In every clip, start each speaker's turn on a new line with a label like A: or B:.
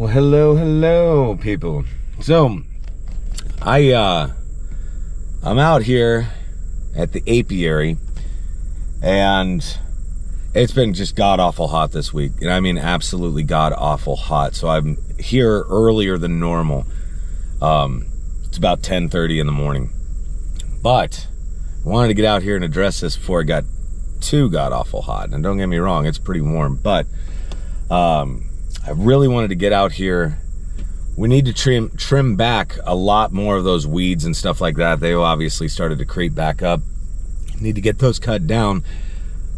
A: Well, hello, people. So, I'm out here at the apiary, and it's been just god-awful hot this week. And I mean absolutely god-awful hot. So I'm here earlier than normal. It's about 10:30 in the morning. But I wanted to get out here and address this before it got too god-awful hot. And don't get me wrong, it's pretty warm. But I really wanted to get out here. We need to trim back a lot more of those weeds and stuff like that. They obviously started to creep back up. Need to get those cut down.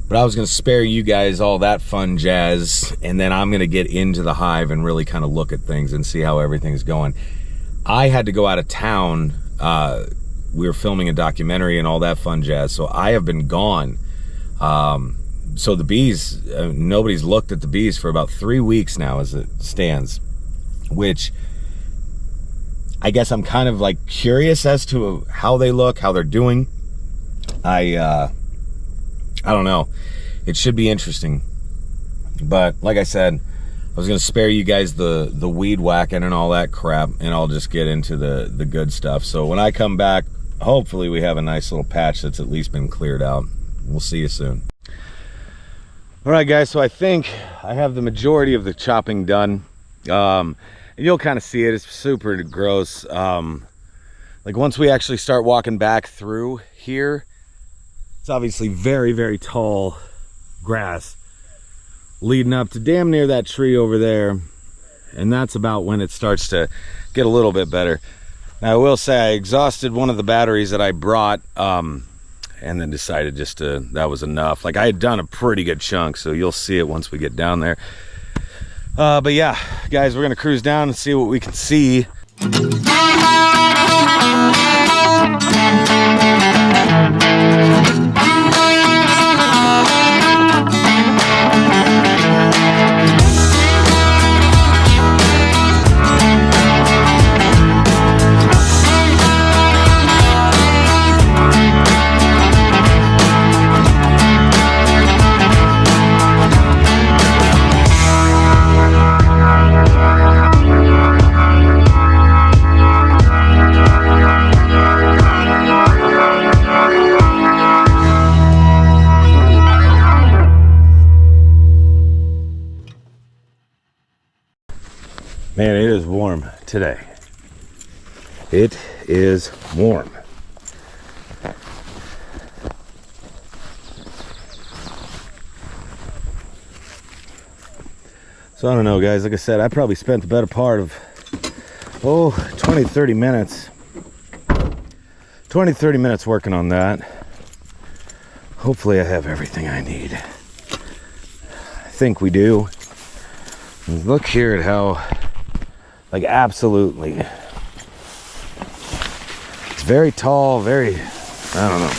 A: But I was going to spare you guys all that fun jazz, and then I'm going to get into the hive and really kind of look at things and see how everything's going. I had to go out of town. We were filming a documentary and all that fun jazz, so I have been gone. So the bees, nobody's looked at the bees for about 3 weeks now as it stands, which I guess I'm kind of like curious as to how they look, how they're doing. I don't know. It should be interesting. But like I said, I was going to spare you guys the weed whacking and all that crap, and I'll just get into the good stuff. So when I come back, hopefully we have a nice little patch that's at least been cleared out. We'll see you soon. All right, guys, so I think I have the majority of the chopping done. And you'll kind of see it. It's super gross. Like once we actually start walking back through here, it's obviously very, very tall grass leading up to damn near that tree over there. And that's about when it starts to get a little bit better. Now, I will say I exhausted one of the batteries that I brought, and then decided just to, that was enough. Like I had done a pretty good chunk, so you'll see it once we get down there. But yeah, guys, we're gonna cruise down and see what we can see. Man, it is warm today. It is warm. So I don't know, guys. Like I said, I probably spent the better part of 20-30 minutes. 20-30 minutes working on that. Hopefully I have everything I need. I think we do. And look here at how, like, absolutely, it's very tall, very, I don't know,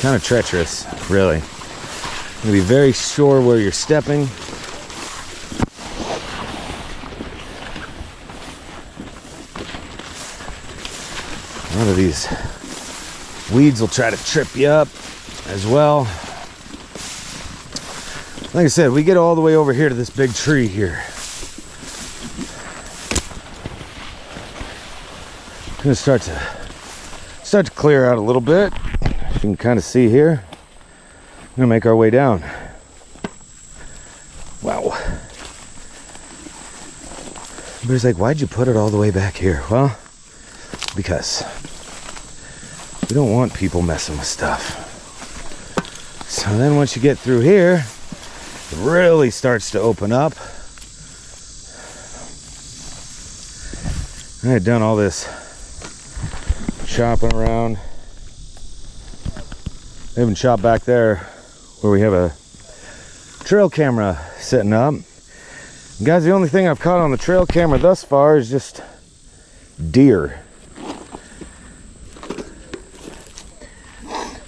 A: kind of treacherous, really. You gotta be very sure where you're stepping. A lot of these weeds will try to trip you up as well. Like I said, we get all the way over here to this big tree here. I'm gonna start to clear out a little bit. You can kind of see here. We're gonna make our way down. Wow. Everybody's like, why'd you put it all the way back here? Well, because we don't want people messing with stuff. So then once you get through here, it really starts to open up. I had done all this chopping around. I even chopped back there where we have a trail camera sitting up. And guys, the only thing I've caught on the trail camera thus far is just deer.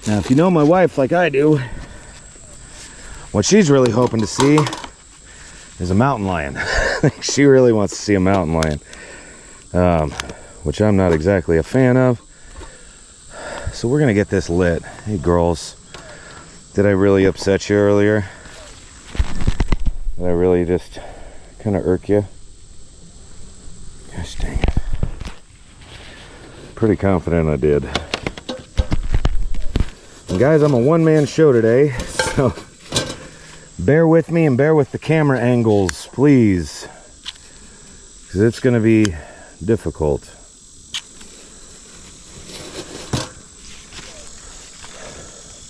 A: Now, if you know my wife like I do, what she's really hoping to see is a mountain lion. She really wants to see a mountain lion, which I'm not exactly a fan of. So we're gonna get this lit. Hey girls, did I really upset you earlier? Did I really just kind of irk you? Gosh dang it. Pretty confident I did. And guys, I'm a one-man show today, so bear with me and bear with the camera angles, please. Because it's going to be difficult.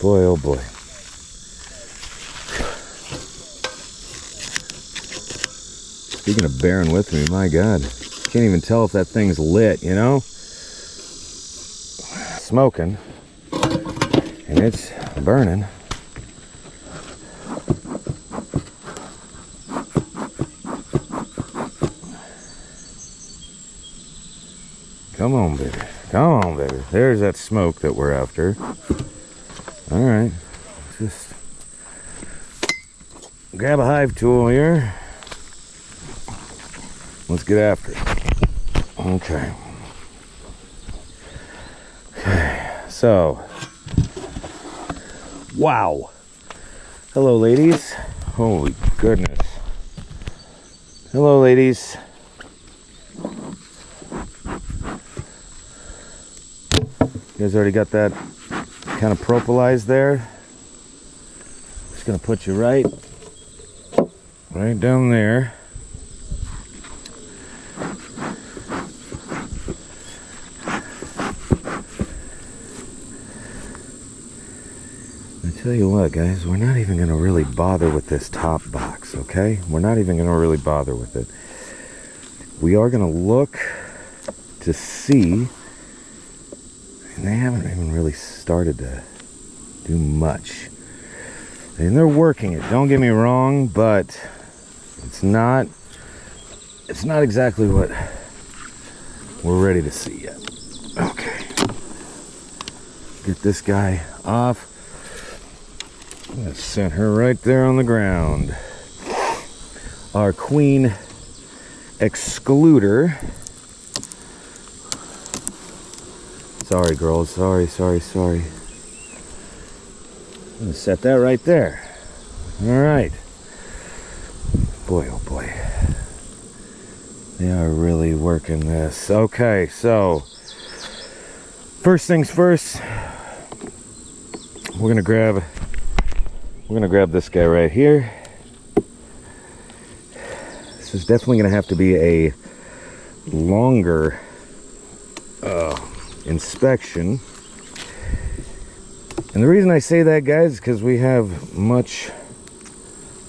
A: Boy, oh boy. Speaking of bearing with me, my God. Can't even tell if that thing's lit, you know? Smoking. And it's burning. Come on, baby. Come on, baby. There's that smoke that we're after. All right. Just grab a hive tool here. Let's get after it. Okay. Okay. So. Wow. Hello, ladies. Holy goodness. Hello, ladies. You guys already got that kind of propolized there. Just gonna put you right down there. I tell you what, guys, we're not even gonna really bother with this top box, okay? We're not even gonna really bother with it. We are gonna look to see. And they haven't even really started to do much. And they're working it, don't get me wrong, but it's not exactly what we're ready to see yet. Okay. Get this guy off. Let's set her right there on the ground. Our queen excluder. Sorry, girls. Sorry. I'm gonna set that right there. All right. Boy, oh boy. They are really working this. Okay, so first things first. We're gonna grab this guy right here. This is definitely gonna have to be a longer inspection. And the reason I say that, guys, is because we have a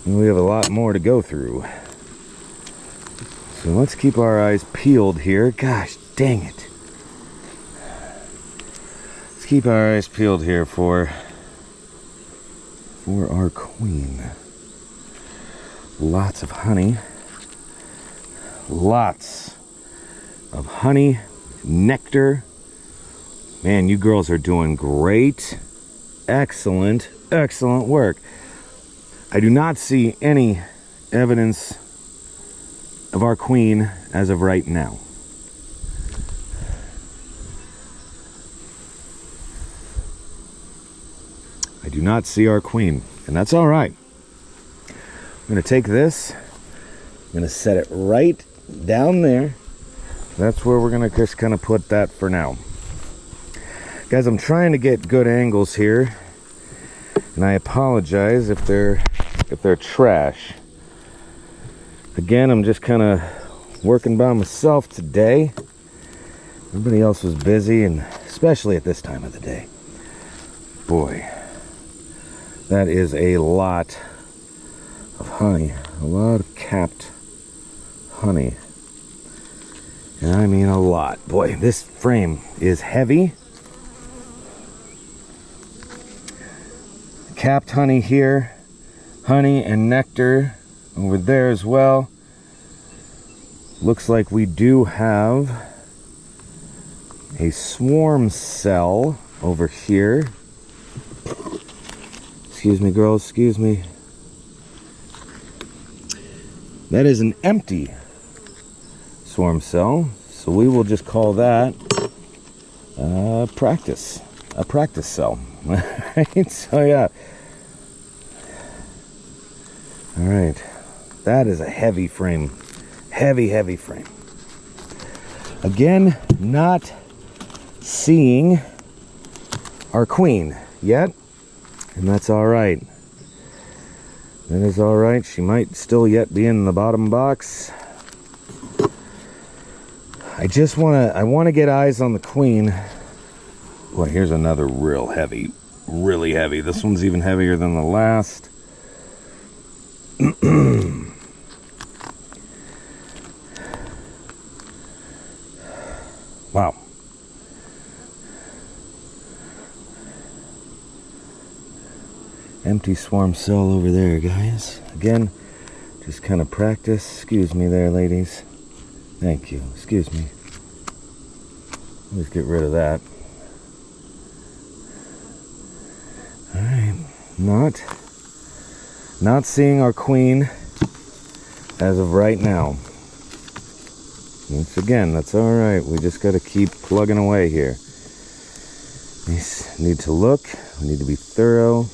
A: lot more to go through. So let's keep our eyes peeled here. Gosh dang it. Let's keep our eyes peeled here for our queen. Lots of honey. Lots of honey, nectar. Man, you girls are doing great. Excellent work. I do not see any evidence of our queen as of right now. I do not see our queen, and that's all right. I'm going to take this, I'm going to set it right down there. That's where we're going to just kind of put that for now. Guys, I'm trying to get good angles here, and I apologize if they're trash. Again, I'm just kind of working by myself today. Everybody else was busy, and especially at this time of the day. Boy, that is a lot of honey, a lot of capped honey, and I mean a lot. Boy, this frame is heavy. Capped honey here, honey and nectar over there as well. Looks like we do have a swarm cell over here. Excuse me, girls, excuse me. That is an empty swarm cell, so we will just call that a practice cell. Right? So yeah. All right, that is a heavy frame, heavy frame. Again, not seeing our queen yet, and that's all right. That is all right. She might still yet be in the bottom box. I want to get eyes on the queen. Boy, here's another real heavy, really heavy. This one's even heavier than the last. Wow. Empty swarm cell over there, guys. Again, just kind of practice. Excuse me there, ladies. Thank you. Excuse me. Let's get rid of that. Alright. Not seeing our queen as of right now. Once again, that's alright. We just got to keep plugging away here. We need to look. We need to be thorough.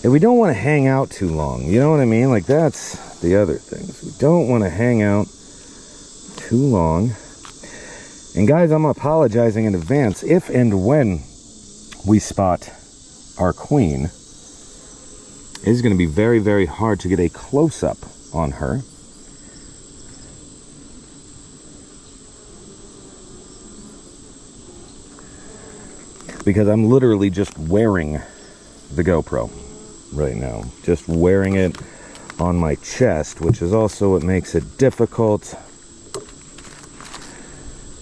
A: And we don't want to hang out too long. You know what I mean? Like, that's the other thing. We don't want to hang out too long. And guys, I'm apologizing in advance if and when we spot our queen. It is going to be very, very hard to get a close-up on her. Because I'm literally just wearing the GoPro right now. Just wearing it on my chest, which is also what makes it difficult.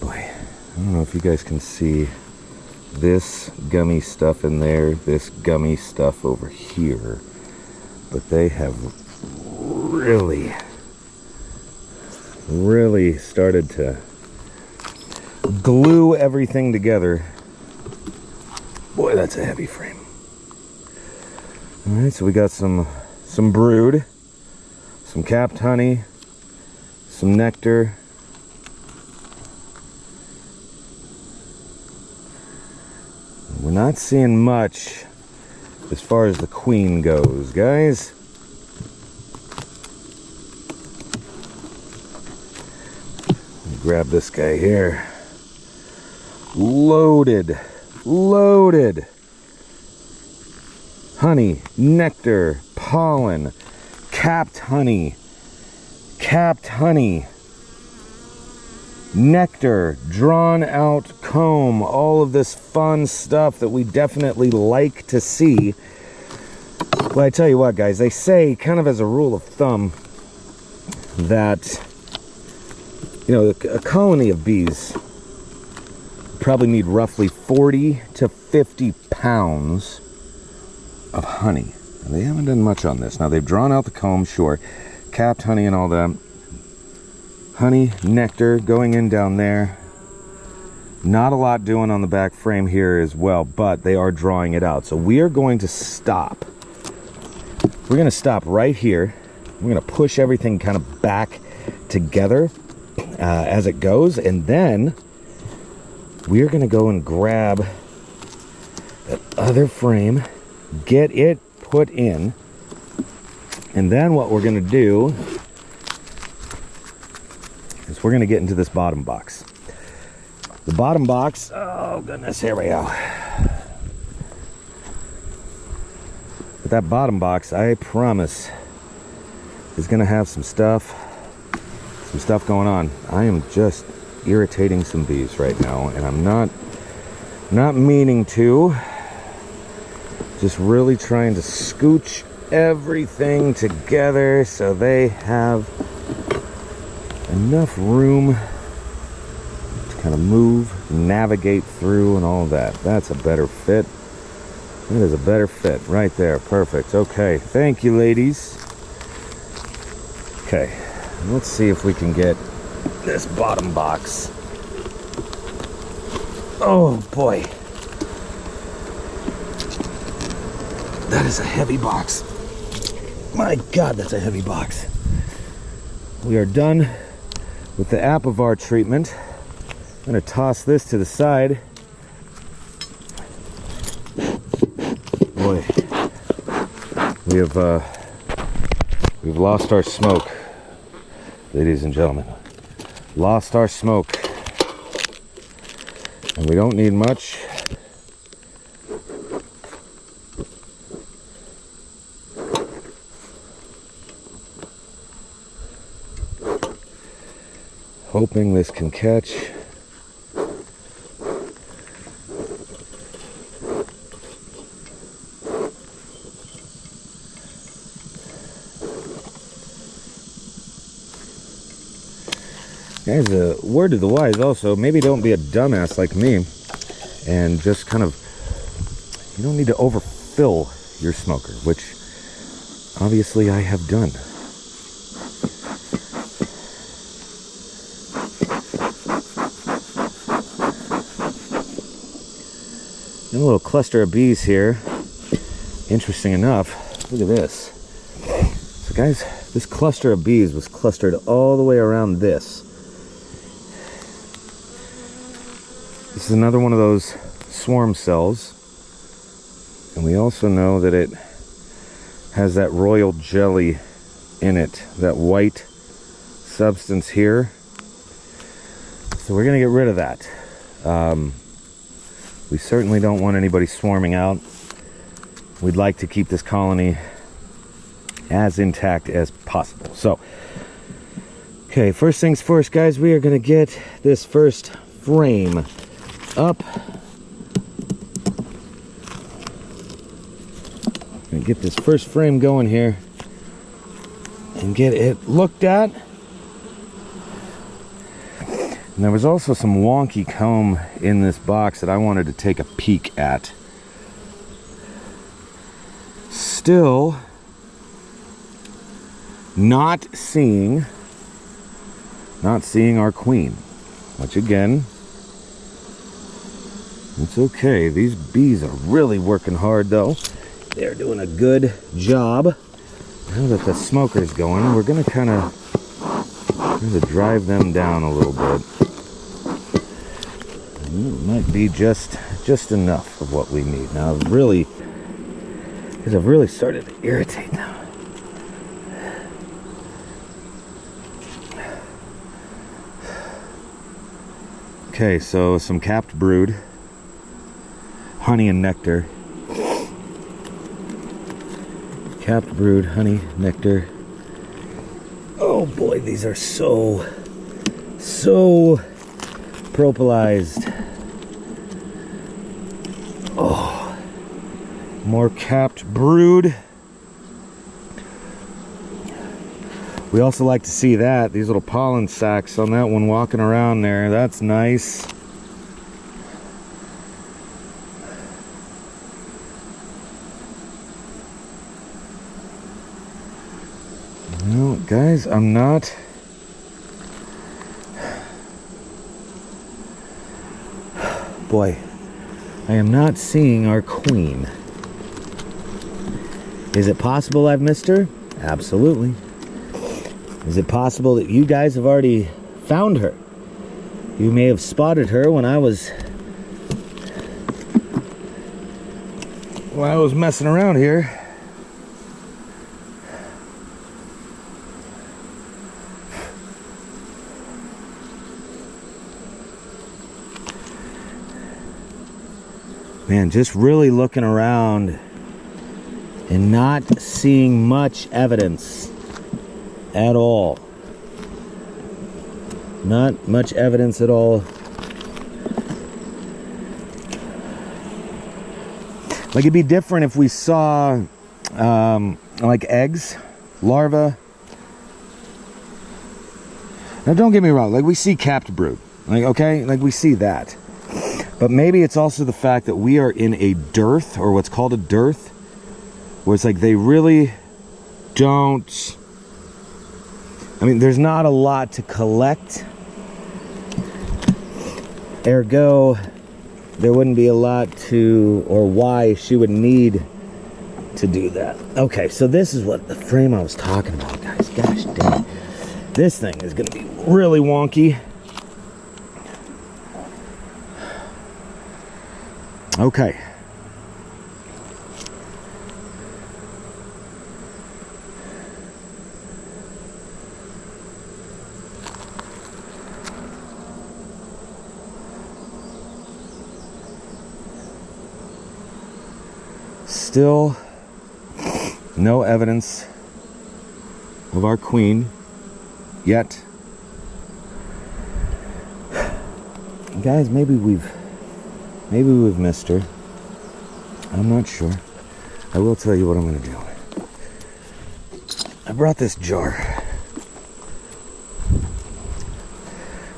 A: Boy, I don't know if you guys can see this gummy stuff in there, this gummy stuff over here, but they have really started to glue everything together. Boy, that's a heavy frame. Alright, so we got some brood, some capped honey, some nectar. We're not seeing much as far as the queen goes, guys. Grab this guy here. Loaded honey, nectar, pollen, capped honey, nectar, drawn out comb, all of this fun stuff that we definitely like to see. Well, I tell you what, guys, they say, kind of as a rule of thumb, that, you know, a colony of bees probably need roughly 40 to 50 pounds of honey. And they haven't done much on this. Now, they've drawn out the comb, sure, capped honey and all that. Honey, nectar going in down there. Not a lot doing on the back frame here as well, but they are drawing it out. So we are going to stop. We're going to stop right here. We're going to push everything kind of back together as it goes, and then we're going to go and grab that other frame, get it put in, and then what we're going to do is we're going to get into this bottom box. The bottom box, oh goodness, here we go. But that bottom box, I promise, is going to have some stuff going on. I am just irritating some bees right now, and I'm not meaning to. Just really trying to scooch everything together so they have enough room to kind of move, navigate through, and all that. That's a better fit. That is a better fit right there. Perfect. Okay, thank you, ladies. Okay, let's see if we can get this bottom box. Oh boy, that is a heavy box. My God, that's a heavy box. We are done with the Apivar treatment. I'm going to toss this to the side. Boy, we've lost our smoke, ladies and gentlemen. lost our smoke. And we don't need much. Hoping this can catch. Guys, a word to the wise also, maybe don't be a dumbass like me and just kind of, you don't need to overfill your smoker, which obviously I have done. A little cluster of bees here. Interesting enough, look at this. So guys, this cluster of bees was clustered all the way around this. This is another one of those swarm cells. And we also know that it has that royal jelly in it, that white substance here. So we're gonna get rid of that. We certainly don't want anybody swarming out. We'd like to keep this colony as intact as possible. So, okay, first things first, guys, we are gonna get this first frame up. Gonna get this first frame going here and get it looked at. And there was also some wonky comb in this box that I wanted to take a peek at. Still not seeing our queen, which again, it's okay. These bees are really working hard though. They're doing a good job. Now that the smoker's going, we're gonna kind of drive them down a little bit. It might be just enough of what we need. Now, really, because I've really started to irritate now. Okay, so some capped brood, honey and nectar. Capped brood, honey, nectar. Oh boy, these are so propolized. Oh, more capped brood. We also like to see that, these little pollen sacs on that one walking around there. That's nice. Well, guys, I'm not... Boy, I am not seeing our queen. Is it possible I've missed her? Absolutely. Is it possible that you guys have already found her? You may have spotted her when I was messing around here. Man, just really looking around and not seeing much evidence at all. Not much evidence at all. Like, it'd be different if we saw like eggs, larvae. Now don't get me wrong, like we see capped brood, like, okay, like we see that. But maybe it's also the fact that we are in a dearth, or what's called a dearth, where it's like they really don't... I mean, there's not a lot to collect. Ergo, there wouldn't be a lot to, or why she would need to do that. Okay, so this is what the frame I was talking about, guys. Gosh dang. This thing is going to be really wonky. Okay. Still no evidence of our queen yet. Guys, maybe we've missed her. I'm not sure. I will tell you what I'm gonna do. I brought this jar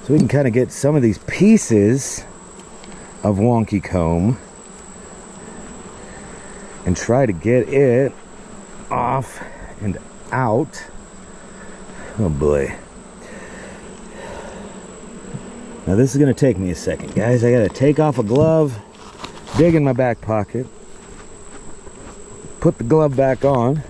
A: so we can kind of get some of these pieces of wonky comb and try to get it off and out. Oh boy. Now this is gonna take me a second, guys. I gotta take off a glove, dig in my back pocket, put the glove back on.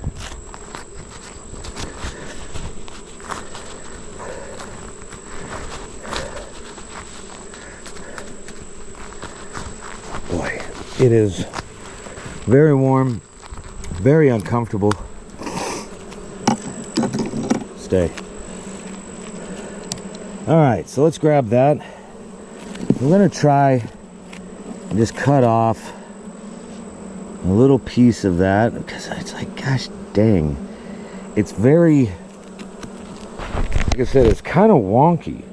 A: Boy, it is very warm, very uncomfortable. Stay. All right, so let's grab that. We're gonna try and just cut off a little piece of that because it's like, gosh dang, it's very, like I said, it's kind of wonky.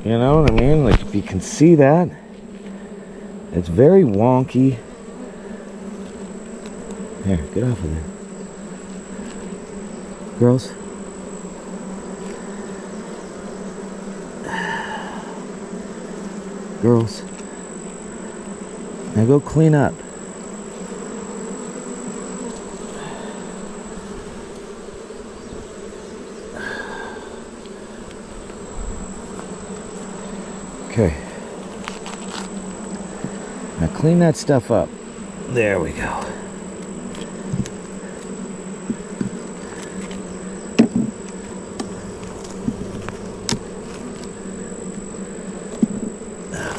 A: You know what I mean? Like, if you can see that, it's very wonky. Here, get off of there. Girls. Girls. Now go clean up. Okay. Now clean that stuff up. There we go.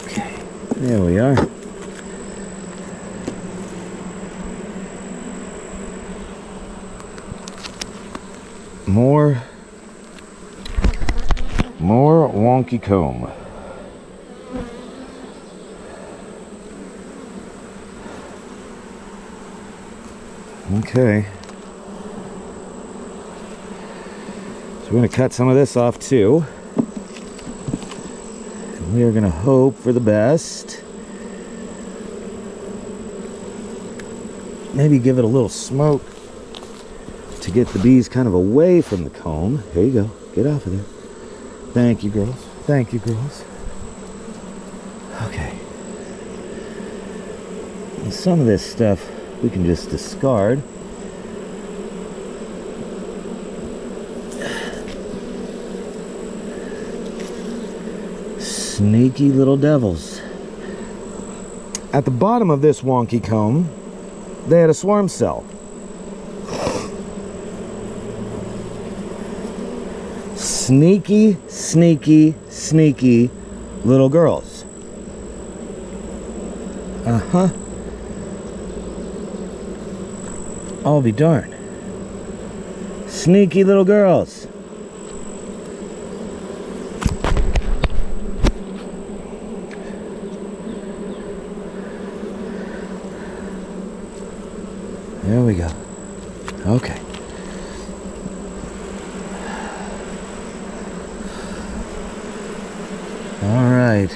A: Okay. There we are. More wonky comb. Okay. So we're going to cut some of this off too. And we are going to hope for the best. Maybe give it a little smoke to get the bees kind of away from the comb. There you go. Get off of there. Thank you, girls. Thank you, girls. Okay. And some of this stuff we can just discard. Sneaky little devils. At the bottom of this wonky comb, they had a swarm cell. Sneaky, sneaky, sneaky little girls. Uh-huh. I'll be darned. Sneaky little girls. There we go. Okay. All right.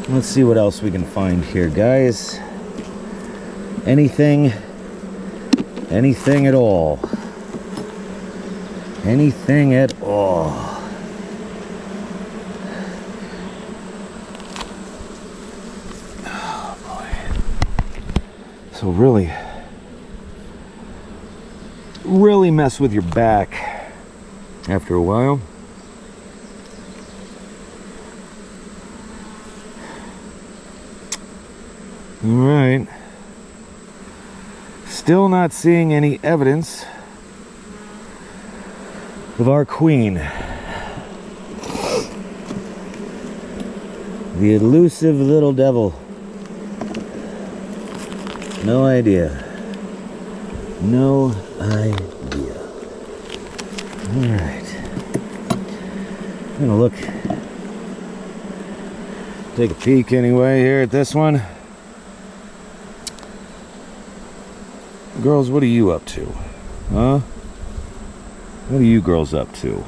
A: Let's see what else we can find here, guys. Anything at all. Anything at all. Oh boy. So really mess with your back after a while. All right. Still not seeing any evidence of our queen. The elusive little devil. No idea. No idea. All right. I'm gonna look Take a peek anyway here at this one. Girls, what are you up to? Huh? What are you girls up to?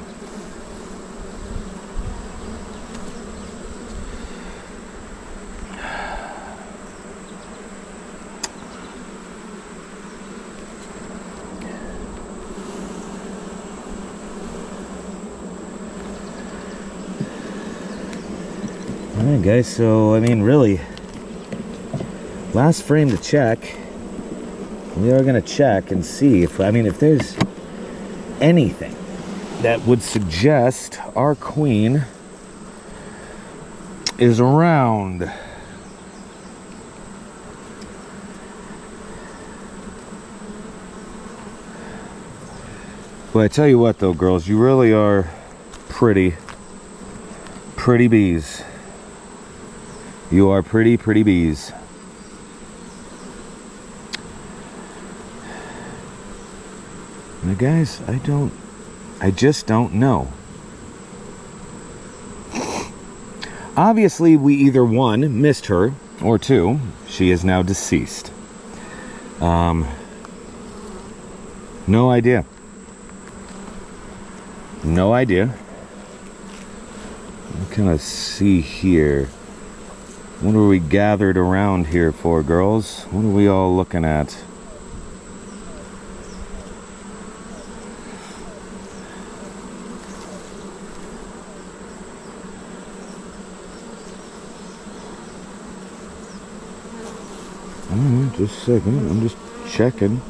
A: Alright guys, so I mean really, last frame to check. We are going to check and see if there's anything that would suggest our queen is around. But I tell you what though, girls, you really are pretty bees. You are pretty bees. Now guys, I just don't know. Obviously, we either one, missed her, or two, she is now deceased. No idea. No idea. What can I see here? What are we gathered around here for, girls? What are we all looking at? Just a second, I'm just checking.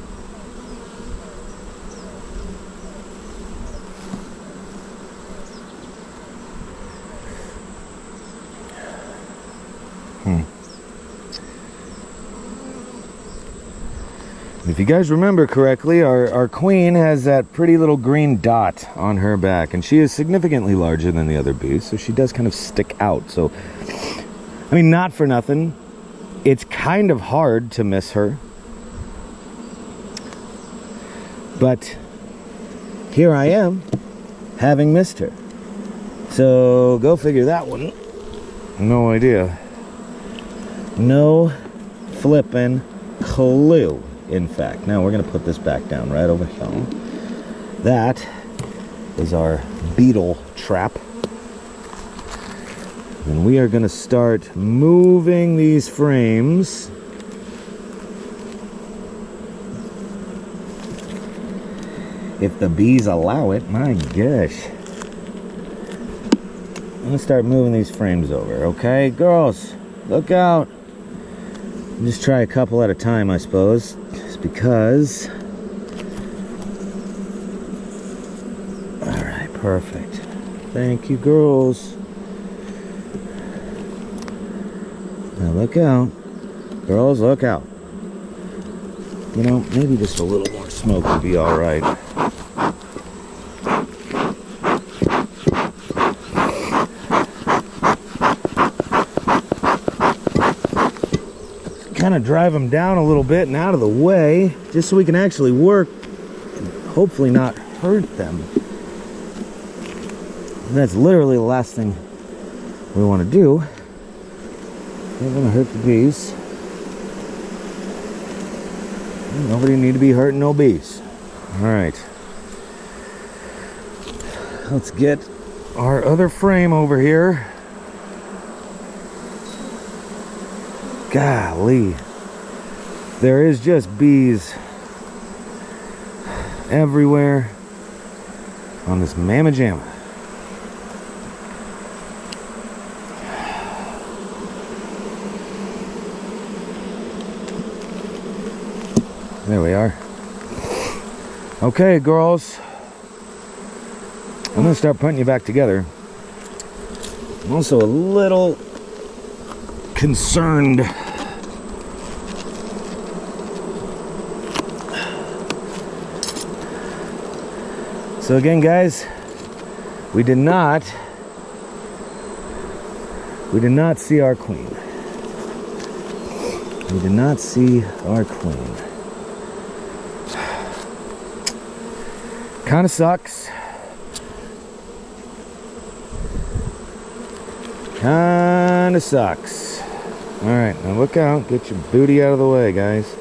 A: If you guys remember correctly, our queen has that pretty little green dot on her back, and she is significantly larger than the other bees, so she does kind of stick out. So, I mean, not for nothing, it's kind of hard to miss her. But here I am, having missed her. So, go figure that one. No idea. No flippin' clue, in fact. Now we're going to put this back down right over here. That is our beetle trap. And we are going to start moving these frames. If the bees allow it, my gosh. I'm going to start moving these frames over, okay? Girls, look out. Just try a couple at a time, I suppose. Just because. Alright, perfect. Thank you, girls. Now look out. Girls, look out. You know, maybe just a little more smoke would be alright. Kind of drive them down a little bit and out of the way, just so we can actually work and hopefully not hurt them. And that's literally the last thing we want to do. Don't want to hurt the bees. Nobody need to be hurting no bees. Alright. Let's get our other frame over here. Golly. There is just bees everywhere on this mamma jamma. There we are. Okay, girls. I'm going to start putting you back together. I'm also a little concerned. So again, guys, we did not see our queen. We did not see our queen. Kind of sucks. kind of sucks. All right, now look out. Get your booty out of the way, guys.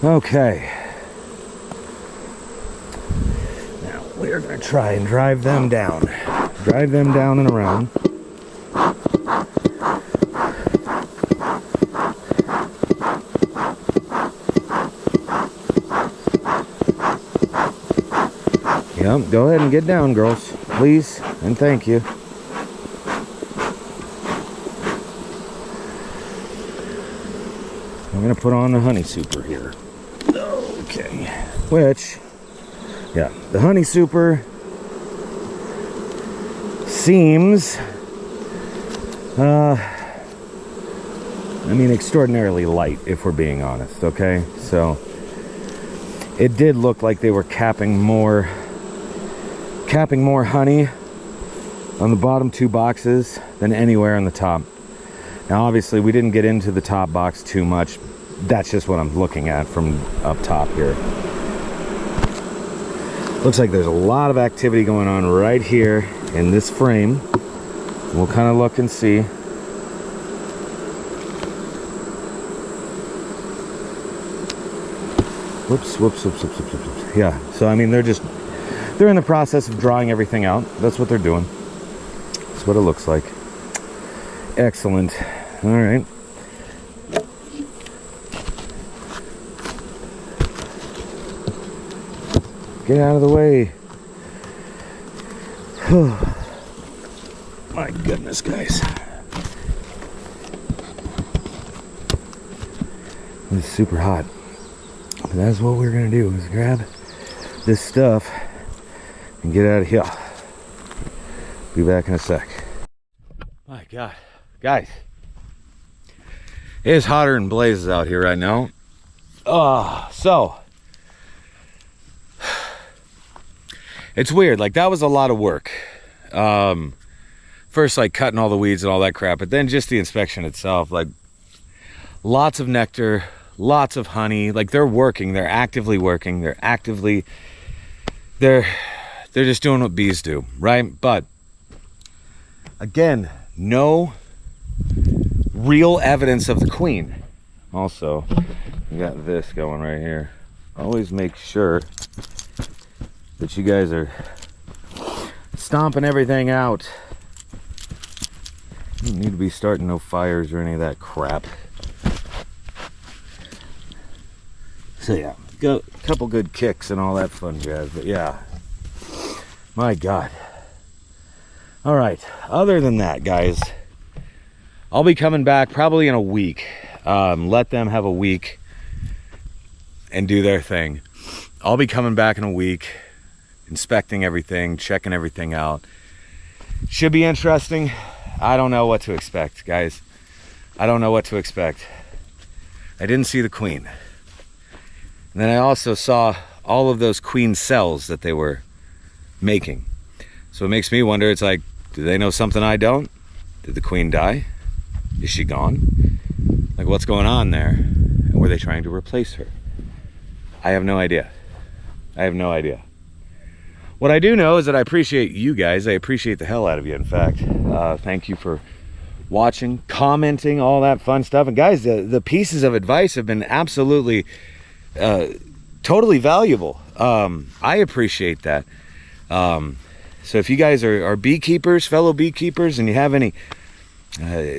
A: Okay. Now we're going to try and drive them down. Drive them down and around. Yep, go ahead and get down, girls. Please and thank you. I'm going to put on the honey super here. Okay. Which, yeah, the honey super seems, I mean, extraordinarily light, if we're being honest, okay? So, it did look like they were capping more honey on the bottom two boxes than anywhere on the top. Now, obviously, we didn't get into the top box too much. That's just what I'm looking at from up top here. Looks like there's a lot of activity going on right here in this frame. We'll kind of look and see. Whoops. Yeah, so I mean, they're in the process of drawing everything out. That's what they're doing. That's what it looks like. Excellent. All right. Get out of the way. My goodness, guys. It's super hot. But that's what we're going to do, is grab this stuff and get out of here. Be back in a sec. My God. Guys. It is hotter than blazes out here right now. So it's weird. Like, that was a lot of work. First, like, cutting all the weeds and all that crap, but then just the inspection itself. Like, lots of nectar, lots of honey. Like, they're working. They're actively working. They're just doing what bees do, right? But again, no real evidence of the queen. Also, we got this going right here. Always make sure that you guys are stomping everything out. You don't need to be starting no fires or any of that crap. So yeah, a couple good kicks and all that fun jazz, but yeah, my God. All right, other than that, guys, I'll be coming back probably in a week. Let them have a week and do their thing. I'll be coming back in a week, inspecting everything, checking everything out. Should be interesting. I don't know what to expect, guys. I don't know what to expect. I didn't see the queen. And then I also saw all of those queen cells that they were making. So it makes me wonder, it's like, do they know something I don't? Did the queen die? Is she gone? Like, what's going on there? And were they trying to replace her? I have no idea. I have no idea. What I do know is that I appreciate you guys. I appreciate the hell out of you, in fact. Thank you for watching, commenting, all that fun stuff. And guys, the pieces of advice have been absolutely totally valuable. I appreciate that. So if you guys are beekeepers, fellow beekeepers, and you have any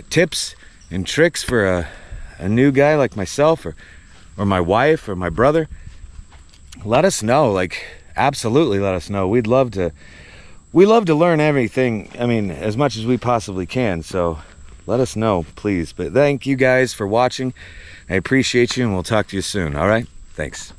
A: tips and tricks for a new guy like myself, or my wife, or my brother, let us know. Like, absolutely let us know. We love to learn everything. I mean, as much as we possibly can. So let us know, please. But thank you guys for watching. I appreciate you, and we'll talk to you soon. All right? Thanks.